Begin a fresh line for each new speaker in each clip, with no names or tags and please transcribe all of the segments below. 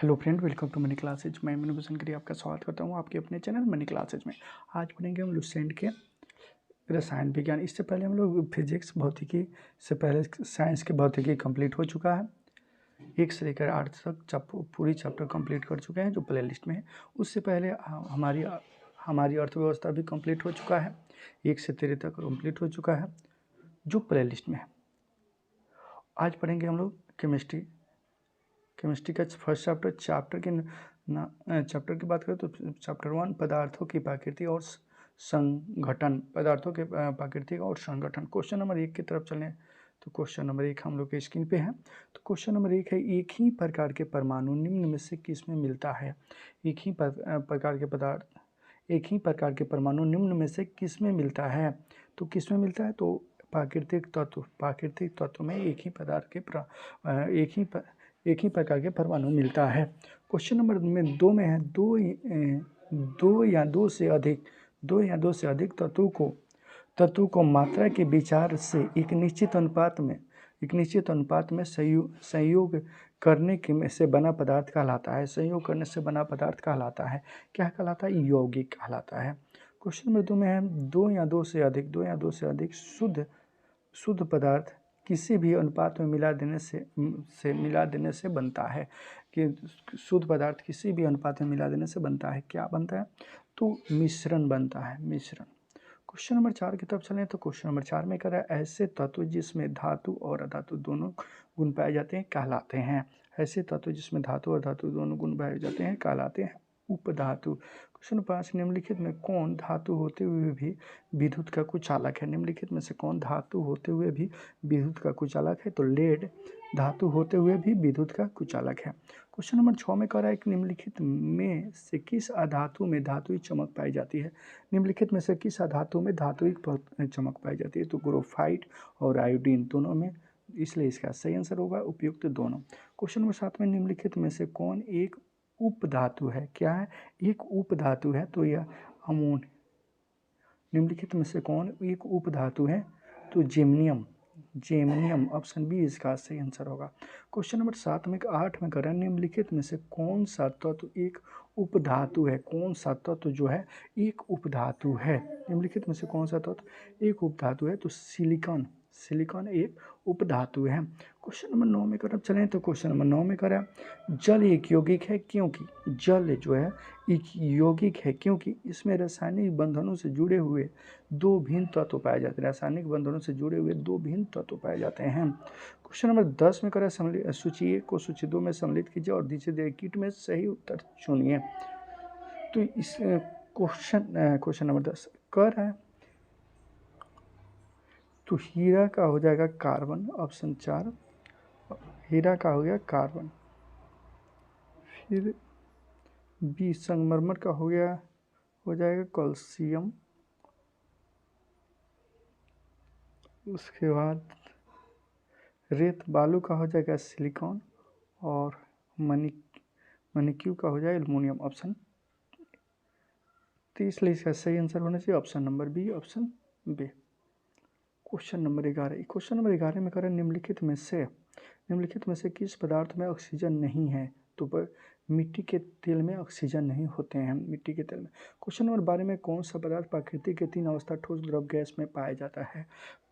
Hello friend, welcome to money classes. मैं मनु भूषण करी आपका स्वागत करता हूँ आपके अपने चैनल मनी क्लासेज में। आज पढ़ेंगे हम लुसेंट के रसायन विज्ञान। इससे पहले हम लोग फिजिक्स भौतिकी से पहले साइंस के भौतिकी कंप्लीट हो चुका है। 1 से लेकर 8 तक पूरी चैप्टर कंप्लीट कर चुके हैं जो प्ले लिस्ट में है। उससे पहले हमारी अर्थव्यवस्था भी कंप्लीट हो चुका है। 1 से 13 तक कंप्लीट हो चुका है जो प्ले लिस्ट में है। आज पढ़ेंगे हम लोग केमिस्ट्री का फर्स्ट चैप्टर की बात करें तो चैप्टर 1 पदार्थों की प्रकृति और संगठन। पदार्थों के प्राकृतिक और संगठन। क्वेश्चन नंबर 1 की तरफ चलें तो क्वेश्चन नंबर 1 हम लोग के स्क्रीन पे है। तो क्वेश्चन नंबर 1 है, एक ही प्रकार के परमाणु निम्न में से किस में मिलता है? एक ही प्रकार के परमाणु निम्न में से किस में मिलता है? तो किस में मिलता है? तो प्राकृतिक तत्व में एक ही प्रकार के परमाणु मिलता है। क्वेश्चन नंबर 2 में है, दो या दो से अधिक तत्वों को मात्रा के विचार से एक निश्चित अनुपात में संयोग करने से बना पदार्थ कहलाता है। संयोग करने से बना पदार्थ कहलाता है, क्या कहलाता है? यौगिक कहलाता है। क्वेश्चन नंबर 2 में है, दो या दो से अधिक शुद्ध पदार्थ किसी भी अनुपात में मिला देने से बनता है। कि शुद्ध पदार्थ किसी भी अनुपात में मिला देने से बनता है, क्या बनता है? तो मिश्रण बनता है, मिश्रण। क्वेश्चन नंबर 4 की तरफ चलें तो क्वेश्चन नंबर 4 में कह रहा है, ऐसे तत्व जिसमें धातु और अधातु दोनों गुण पाए जाते हैं कहलाते हैं। ऐसे तत्व जिसमें धातु और धातु दोनों गुण पाए जाते हैं कहलाते हैं उपधातु। क्वेश्चन 5, निम्नलिखित में कौन धातु होते हुए भी विद्युत का कुचालक है? निम्नलिखित में से कौन धातु होते हुए भी विद्युत का कुचालक है? तो लेड धातु होते हुए भी विद्युत का कुचालक है। क्वेश्चन नंबर 6 में कह रहा है कि निम्नलिखित में से किस अधातु में धातुई चमक पाई जाती है? निम्नलिखित में से किस अधातु में धातुई चमक पाई जाती है? तो ग्रेफाइट और आयोडीन दोनों में, इसलिए इसका सही आंसर होगा उपयुक्त दोनों। क्वेश्चन नंबर 7 में, निम्नलिखित में से कौन एक उपधातु है? क्या है? एक उपधातु है, तो यह अमोनियम। निम्नलिखित में से कौन एक उपधातु है? तो जेमनियम ऑप्शन बी इसका सही आंसर होगा। क्वेश्चन नंबर 8 में करें, निम्नलिखित में से कौन सा तत्व एक उपधातु है? कौन सा तत्व जो है एक उपधातु है? निम्नलिखित में से कौन सा तत्व एक उपधातु है? तो सिलिकॉन एक उपधातु है। क्वेश्चन नंबर 9 में करब चलें तो क्वेश्चन नंबर 9 में करें, जल एक यौगिक है क्योंकि जल जो है एक यौगिक है क्योंकि इसमें रासायनिक बंधनों से जुड़े हुए दो भिन्न तत्व पाए जाते हैं। रासायनिक बंधनों से जुड़े हुए दो भिन्न तत्व पाए जाते हैं। क्वेश्चन नंबर 10 में करें, सूची 1 को सूची 2 में सम्मिलित कीजिए और नीचे दिए किट में सही उत्तर चुनिए। तो इस क्वेश्चन नंबर 10 कर है, तो हीरा का हो जाएगा कार्बन, ऑप्शन 4। हीरा का हो गया कार्बन। फिर बी संगमरमर का हो जाएगा कैल्शियम। उसके बाद रेत बालू का हो जाएगा सिलिकॉन और मणिक्यू का हो जाएगा एल्युमिनियम, ऑप्शन। तो इसलिए इसका सही आंसर होना चाहिए option number B, option B. Question number 11 में करें, निम्नलिखित में से किस पदार्थ में ऑक्सीजन नहीं है? तो मिट्टी के तेल में ऑक्सीजन नहीं होते हैं, मिट्टी के तेल में। क्वेश्चन नंबर 12 में कौन सा पदार्थ प्रकृति के 3 अवस्था ठोस, द्रव, गैस में पाया जाता है?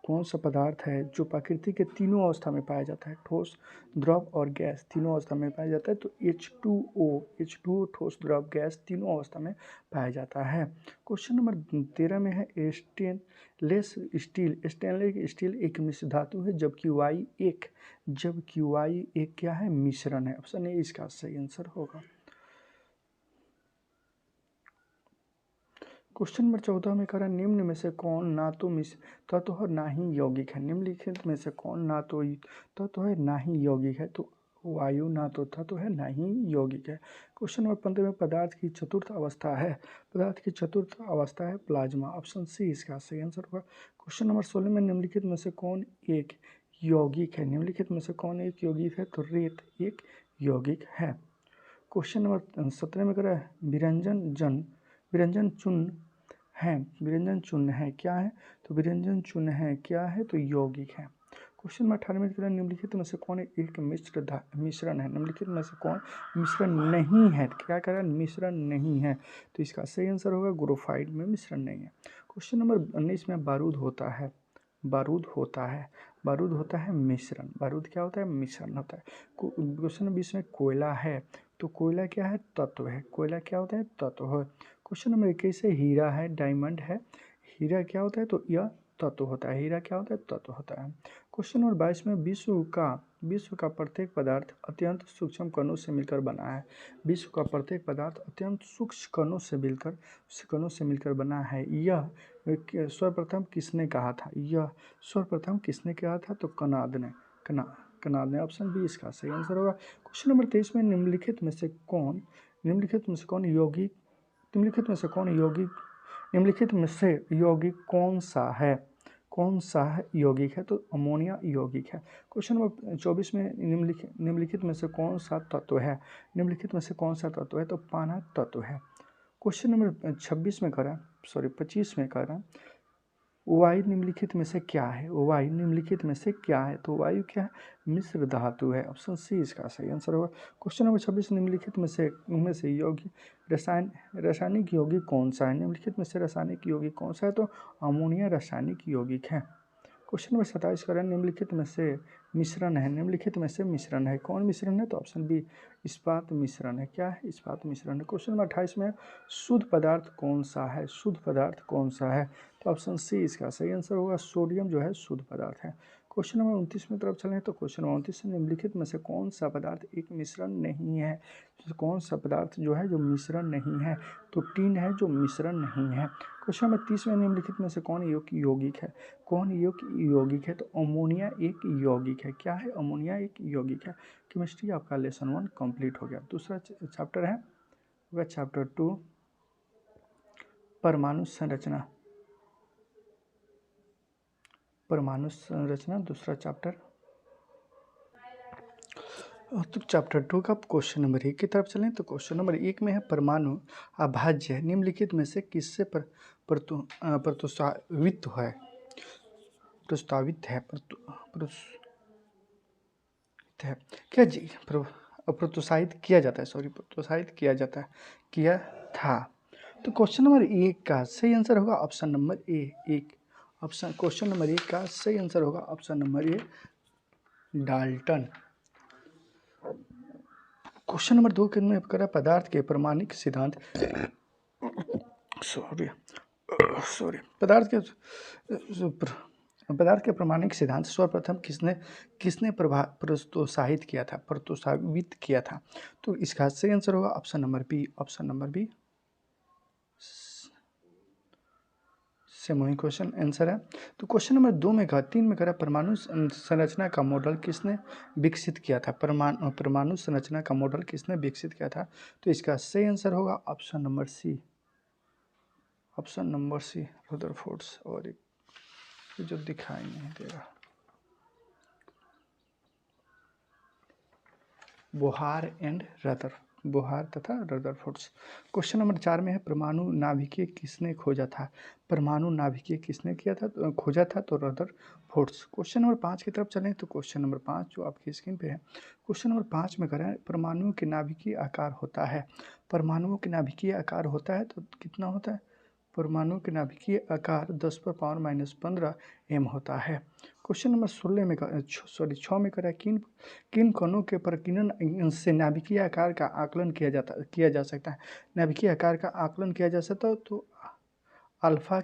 कौन सा पदार्थ है जो प्रकृति के तीनों अवस्था में पाया जाता है? ठोस, द्रव और गैस तीनों अवस्था में पाया जाता है। तो H2O ठोस, द्रव, गैस तीनों अवस्था में पाया जाता है। क्वेश्चन नंबर 13 में है, स्टेनलेस स्टील एक मिश्र धातु है जबकि वाई एक क्या है? मिश्रण है, ऑप्शन ए इसका सही आंसर होगा। क्वेश्चन नंबर 14 में कह रहा है, निम्न में से कौन ना तो मिश्र तत्व है ना ही यौगिक है? निम्नलिखित में से कौन ना तो तत्व है ना ही यौगिक है? तो वायु ना तो तत्व है ना ही यौगिक है। क्वेश्चन नंबर 15 में पदार्थ की चतुर्थ अवस्था है प्लाज्मा, ऑप्शन सी इसका सही आंसर होगा। क्वेश्चन नंबर 16 में, निम्नलिखित में से कौन एक यौगिक है? निम्नलिखित में से कौन एक यौगिक है? तो रेत एक यौगिक है। क्वेश्चन नंबर 17 में कह रहा है, विरंजन चूर्ण है क्या है? तो विरंजन चूर्ण है क्या है? तो यौगिक है। क्वेश्चन नंबर 18 में कह रहा है निम्नलिखित में से कौन एक मिश्रण है, निम्नलिखित में से कौन मिश्रण नहीं है, क्या कह रहा है, मिश्रण नहीं है, तो इसका सही आंसर होगा ग्रोफाइट में मिश्रण नहीं है। क्वेश्चन नंबर 19 में बारूद होता है, बारूद होता है, बारूद होता है मिश्रण, बारूद क्या होता है, मिश्रण होता है। क्वेश्चन नंबर 20 में कोयला है, तो कोयला क्या है, तत्व है, कोयला क्या होता है, तत्व है। क्वेश्चन नंबर 21 से हीरा है, डायमंड है, हीरा क्या होता है, तो यह तत्व होता है, हीरा क्या होता है, तत्व होता है। क्वेश्चन नंबर 22 में विश्व का प्रत्येक पदार्थ अत्यंत सूक्ष्म कणों से मिलकर बना है, विश्व का प्रत्येक पदार्थ अत्यंत सूक्ष्म कणों से मिलकर बना है, यह सर्वप्रथम किसने कहा था, यह सर्वप्रथम किसने कहा था, तो कनाद ने, कनाद ने, ऑप्शन बी इसका सही आंसर होगा। क्वेश्चन नंबर 23 में निम्नलिखित में से कौन यौगिक, निम्नलिखित में से कौन यौगिक, निम्नलिखित में से यौगिक कौन सा है, कौन सा यौगिक है, तो अमोनिया यौगिक है। क्वेश्चन नंबर 24 में निम्नलिखित में से कौन सा तत्व है, निम्नलिखित में से कौन सा तत्व है, तो पाना तत्व है। क्वेश्चन नंबर 26 में करा, 25 में करा वायु निम्नलिखित में से क्या है, वायु निम्नलिखित में से क्या है, तो वायु क्या है, मिश्र धातु है, ऑप्शन सी इसका सही आंसर होगा। क्वेश्चन नंबर 26 निम्नलिखित में से यौगिक रासायनिक यौगिक कौन सा है, निम्नलिखित में से रासायनिक यौगिक कौन सा है, तो अमोनिया रासायनिक यौगिक है। क्वेश्चन नंबर 27 करें निम्नलिखित में से मिश्रण है, निम्नलिखित में से मिश्रण है, कौन मिश्रण है, तो ऑप्शन बी इस्पात मिश्रण है, क्या है, इस्पात मिश्रण है। क्वेश्चन नंबर 28 में शुद्ध पदार्थ कौन सा है, शुद्ध पदार्थ कौन सा है, तो ऑप्शन सी इसका सही आंसर होगा, सोडियम जो है शुद्ध पदार्थ है। क्वेश्चन नंबर 29 में तरफ चलें तो क्वेश्चन नंबर 29 से निम्नलिखित में से कौन सा पदार्थ एक मिश्रण नहीं है, कौन सा पदार्थ जो है जो मिश्रण नहीं है, तो टीन है जो मिश्रण नहीं है। क्वेश्चन नंबर 30 में निम्नलिखित में से कौन यौगिक है, कौन यौगिक है, तो अमोनिया एक यौगिक है, क्या है, अमोनिया एक यौगिक है। केमिस्ट्री आपका लेसन 1 कंप्लीट हो गया। दूसरा चैप्टर है वह चैप्टर 2 परमाणु संरचना, परमाणु संरचना दूसरा चैप्टर। तो चैप्टर 2 का क्वेश्चन नंबर 1 की तरफ चलें तो क्वेश्चन नंबर 1 में है परमाणु अभाज्य है, निम्नलिखित में से किससे प्रस्तावित है, प्रस्तावित है, है क्या जी, प्रोत्साहित किया जाता है, सॉरी प्रोत्साहित किया जाता है, किया था। तो क्वेश्चन नंबर 1 का सही आंसर होगा ऑप्शन नंबर ए, एक ऑप्शन, क्वेश्चन नंबर 1 का सही आंसर होगा option number A, Dalton. Question number 2 के में करा पदार्थ के प्रमाणिक सिद्धांत, सॉरी पदार्थ के प्रमाणिक सिद्धांत सर्वप्रथम किसने प्रोत्साहित किया था, प्रोत्साहित किया था, तो इसका सही आंसर होगा option number B, option number B same question answer है। तो क्वेश्चन नंबर 2 में 3 में करा परमाणु संरचना का मॉडल किसने विकसित किया था, परमाणु संरचना का मॉडल किसने विकसित किया था, तो इसका सही आंसर होगा option number C, option number C Rutherford's, और एक जो दिखाई नहीं दे रहा, बोहार तथा रदरफोर्ड्स। क्वेश्चन नंबर 4 में है परमाणु नाभिकीय किसने खोजा था, परमाणु नाभिकीय किसने किया था, खोजा था, तो रदरफोर्ड्स। क्वेश्चन नंबर 5 की तरफ चलें तो क्वेश्चन नंबर 5 जो आपकी स्क्रीन पे है, क्वेश्चन नंबर 5 में करें परमाणुओं के नाभिकीय आकार होता है, परमाणुओं के नाभिकीय आकार होता है तो कितना होता है, परमाणु के नाभिकीय आकार 10⁻⁻15 एम होता है। क्वेश्चन नंबर 16 में 6 में करा किन किन कणों के प्रकीर्णन से नाभिकीय आकार का आकलन किया जा सकता है, नाभिकीय आकार का आकलन किया जा सकता है, तो अल्फा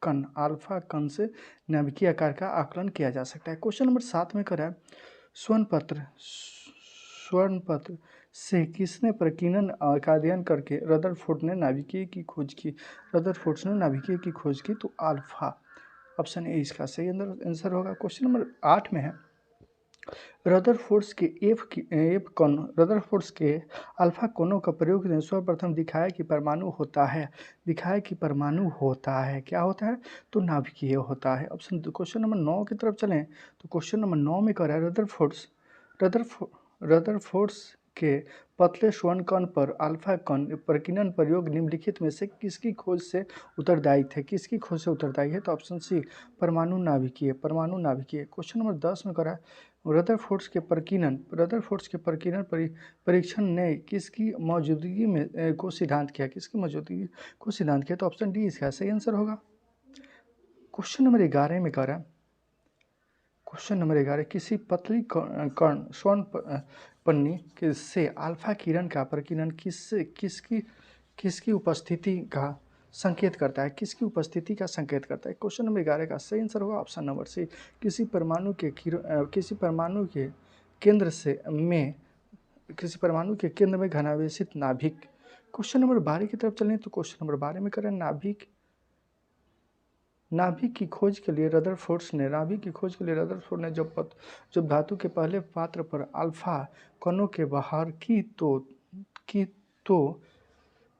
कण से नाभिकीय आकार का आकलन किया जा सकता है। क्वेश्चन नंबर 7 में करा स्वर्ण पत्र से किसने प्रकीर्णन का अध्ययन करके रदरफोर्ड ने नाभिकीय की खोज की, रदरफोर्ड ने नाभिकीय की खोज की, तो अल्फा, ऑप्शन ए इसका सही आंसर होगा। क्वेश्चन नंबर 8 में है रदरफोर्ड के अल्फा कोनों का प्रयोग ने सर्वप्रथम दिखाया कि परमाणु होता है, क्या होता है, तो नाभिकीय होता है। ऑप्शन क्वेश्चन नंबर 9 की तरफ चलें तो क्वेश्चन नंबर 9 में कह रहा है रदरफोर्ड के पतले स्वर्ण कण पर अल्फा कण प्रकीर्णन प्रयोग निम्नलिखित में से किसकी खोज से उत्तरदायी थे? किसकी खोज से उत्तरदायी है? तो ऑप्शन सी परमाणु नाभिकीय। क्वेश्चन नंबर 10 में करा रदरफोर्ड के प्रकीर्णन परीक्षण ने किसकी मौजूदगी में को सिद्धांत किया? किसकी मौजूदगी को सिद्धांत किया? तो ऑप्शन डी इसका सही आंसर होगा। क्वेश्चन नंबर 11 में करा किसी पतली कण स्वर्ण पन्नी से अल्फा किरण का प्रकीर्णन किसकी उपस्थिति का संकेत करता है? क्वेश्चन नंबर 11 का सही आंसर होगा ऑप्शन नंबर सी किसी परमाणु के केंद्र में घनावेशित नाभिक। क्वेश्चन नंबर 12 की तरफ चलें तो क्वेश्चन नंबर 12 में करें नाभिक की खोज के लिए रदरफोर्ड ने जब धातु के पहले पात्र पर अल्फा कणों के बाहर की तो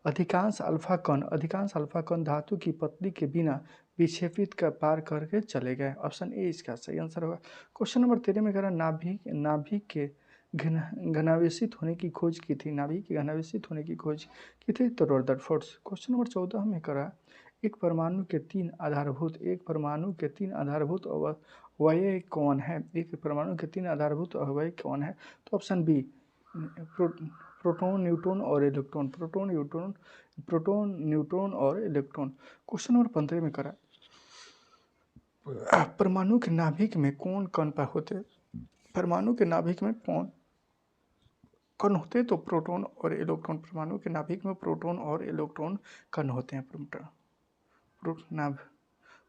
अधिकांश अल्फा कण धातु की पतली के बिना विक्षेपित कर पार करके चले गए। ऑप्शन ए इसका सही आंसर होगा। क्वेश्चन नंबर 13 में कह रहा नाभिक के घनावेशित होने की खोज की थी तो रदरफोर्ड। क्वेश्चन नंबर 14 में करा एक परमाणु के तीन आधारभूत अवयव कौन है? तो ऑप्शन बी प्रोटॉन, न्यूट्रॉन और इलेक्ट्रॉन। क्वेश्चन नंबर 15 में करा परमाणु के नाभिक में कौन कण पाए होते? तो प्रोटॉन और इलेक्ट्रॉन। परमाणु के नाभिक में प्रोटॉन और इलेक्ट्रॉन कण होते हैं।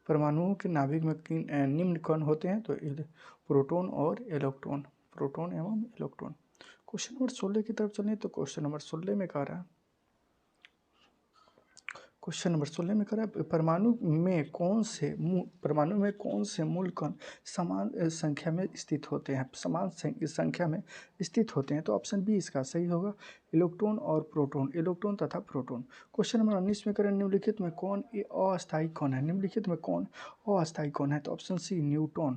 परमाणुओं के नाभिक में निम्न कण होते हैं तो प्रोटॉन एवं इलेक्ट्रॉन। क्वेश्चन नंबर 16 की तरफ चलें तो क्वेश्चन नंबर 16 में कह रहा है परमाणु में कौन से मूल कण समान संख्या में स्थित होते हैं? तो ऑप्शन बी इसका सही होगा इलेक्ट्रॉन तथा प्रोटॉन। क्वेश्चन नंबर 19 में करें निम्नलिखित में कौन अस्थायी कण है? तो option C neutron.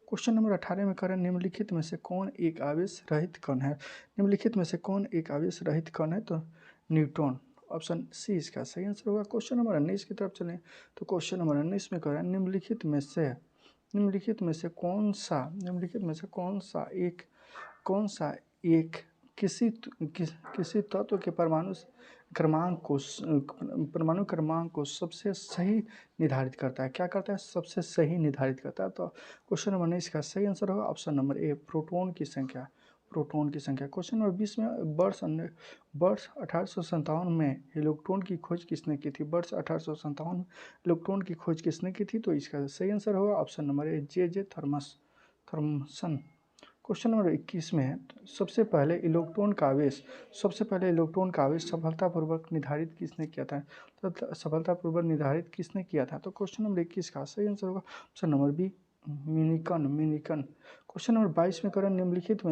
Question number 18 में करें निम्नलिखित में से कौन एक आवेश रहित कण है? तो न्यूट्रॉन। ऑप्शन सी इसका सही आंसर होगा। क्वेश्चन नंबर 19 की तरफ चलें तो क्वेश्चन नंबर 19 में करें निम्नलिखित में से कौन सा एक किसी तत्व के परमाणु क्रमांक को सबसे सही निर्धारित करता है? सबसे सही निर्धारित करता है। तो क्वेश्चन नंबर 19 का सही आंसर होगा ऑप्शन नंबर ए प्रोटॉन की संख्या। क्वेश्चन नंबर 20 में वर्ष 1857 में इलेक्ट्रॉन की खोज किसने की थी? तो इसका सही आंसर होगा option number A J Thomson. Question number 21 में है सबसे पहले इलेक्ट्रॉन का आवेश सफलतापूर्वक निर्धारित किसने किया था? तो क्वेश्चन नंबर 21 का सही आंसर होगा ऑप्शन नंबर बी मिनिकन। क्वेश्चन नंबर 22 में करें निम्नलिखित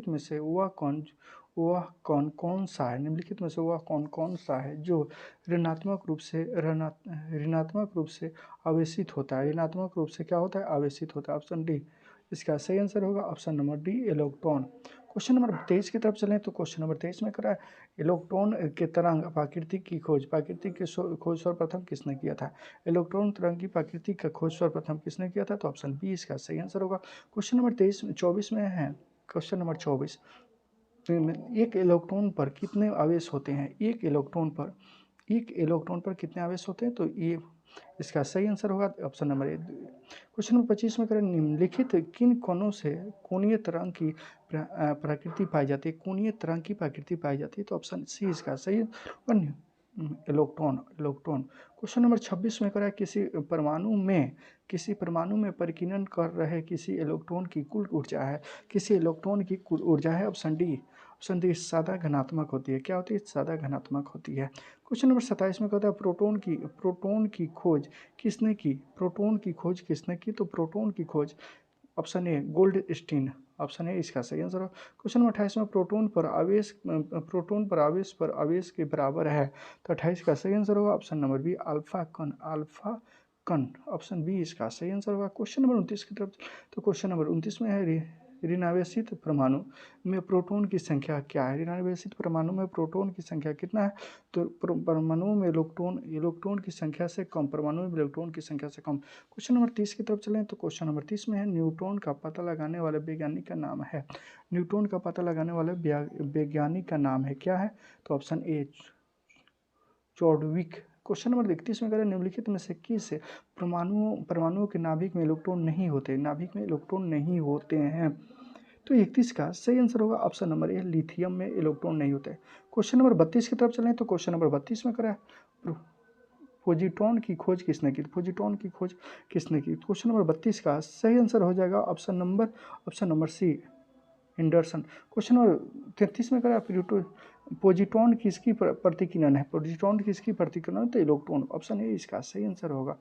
में से वह कौन कौन सा है जो ऋणात्मक रूप से आवेशित होता है? आवेशित होता है। ऑप्शन डी इसका सही आंसर होगा option number D electron. Question number 23 की तरफ चलें तो क्वेश्चन नंबर 23 में करा इलेक्ट्रॉन के तरंग प्रकृति की खोज सर्वप्रथम किसने किया था? इलेक्ट्रॉन तरंग की प्रकृति का खोज सर्वप्रथम किसने किया था? तो ऑप्शन बी इसका सही आंसर होगा। क्वेश्चन नंबर 24 में है क्वेश्चन नंबर 24 एक इलेक्ट्रॉन पर कितने आवेश होते हैं? एक इलेक्ट्रॉन पर कितने आवेश होते हैं? तो ये इसका सही आंसर होगा option number A. Question number 25 में करें निम्नलिखित किन कणों से कोणीय तरंग की प्रकृति पाई जाती है? तो ऑप्शन सी इसका सही इलेक्ट्रॉन। क्वेश्चन नंबर 26 में करें किसी परमाणु में परिकीर्णन कर रहे किसी इलेक्ट्रॉन की कुल ऊर्जा है? ऑप्शन डी सादा घनात्मक होती है। क्या होती है? सादा घनात्मक होती है। क्वेश्चन नंबर 27 में कहता है प्रोटॉन की खोज किसने की? तो प्रोटॉन की खोज option A Goldstein. Option A इसका सही आंसर हो। क्वेश्चन नंबर 28 में प्रोटॉन पर आवेश के बराबर है तो 28 का सही आंसर होगा ऑप्शन नंबर बी अल्फा कण। ऑप्शन बी इसका सही आंसर होगा। क्वेश्चन नंबर 29 की तरफ तो क्वेश्चन नंबर 29 में है ऋणावेशित परमाणु में प्रोटॉन की संख्या क्या है? ऋणावेशित परमाणु में प्रोटॉन की संख्या कितना है? तो परमाणुओं में इलेक्ट्रॉन की संख्या से कम, परमाणु में इलेक्ट्रॉन की संख्या से कम। क्वेश्चन नंबर 30 की तरफ चलें तो क्वेश्चन नंबर 30 में है न्यूट्रॉन का पता लगाने वाले वैज्ञानिक का नाम है। न्यूट्रॉन का पता लगाने वाले वैज्ञानिक का नाम है, क्या है? तो ऑप्शन ए चॉडविक। क्वेश्चन नंबर 31 में करें निम्नलिखित में से किस परमाणुओं के नाभिक में इलेक्ट्रॉन नहीं होते? नाभिक में इलेक्ट्रॉन नहीं होते हैं। तो 31 का सही आंसर होगा ऑप्शन नंबर ए, लिथियम में इलेक्ट्रॉन नहीं होते। क्वेश्चन नंबर 32 की तरफ चलें तो क्वेश्चन नंबर 32 में करें पोजिट्रॉन की खोज किसने की? पोजिट्रॉन की खोज किसने की? क्वेश्चन नंबर 32 का सही आंसर हो जाएगा option number C, Anderson. Question number 33 में करें पोजिट्रॉन किसकी प्रतिकिरण है? पोजिट्रॉन किसकी प्रतिकिरण है? तो इलेक्ट्रॉन। ऑप्शन ए इसका सही आंसर होगा।